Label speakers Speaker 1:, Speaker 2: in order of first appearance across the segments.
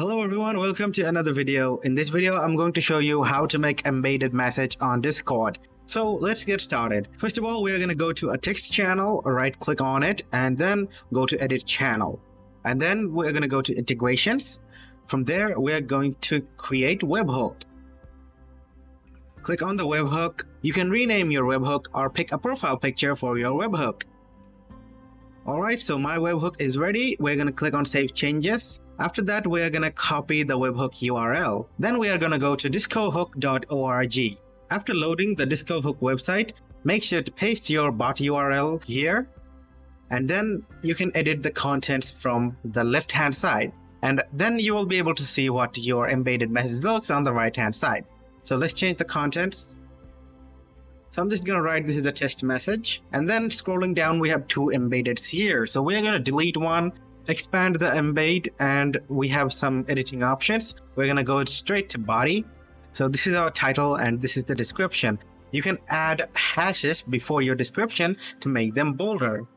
Speaker 1: Hello everyone, welcome to another video. In this video, I'm going to show you how to make embedded message on Discord. So let's get started. First of all, we are going to go to a text channel, right click on it, and then go to edit channel. And then we're going to go to integrations. From there, we're going to create webhook. Click on the webhook. You can rename your webhook or pick a profile picture for your webhook. Alright, so my webhook is ready. We're going to click on save changes. After that, we are going to copy the webhook URL. Then we are going to go to discohook.org. After loading the DiscoHook website, make sure to paste your bot URL here. And then you can edit the contents from the left-hand side. And then you will be able to see what your embedded message looks on the right-hand side. So let's change the contents. So I'm just going to write this is a test message. And then scrolling down, we have two embeddeds here. So we're going to delete one, expand the embed, and we have some editing options. We're going to go straight to body. So this is our title and this is the description. You can add hashes before your description to make them bolder.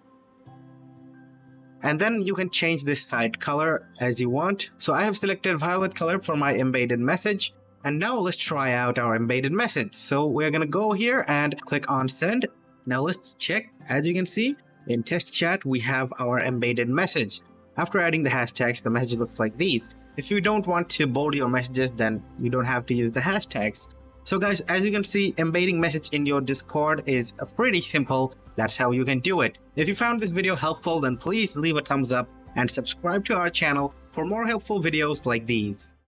Speaker 1: And then you can change this side color as you want. So I have selected violet color for my embedded message. And now let's try out our embedded message. So we're going to go here and click on send. Now let's check. As you can see, in test chat, we have our embedded message. After adding the hashtags, the message looks like these. If you don't want to bold your messages, then you don't have to use the hashtags. So guys, as you can see, embedding message in your Discord is pretty simple. That's how you can do it. If you found this video helpful, then please leave a thumbs up and subscribe to our channel for more helpful videos like these.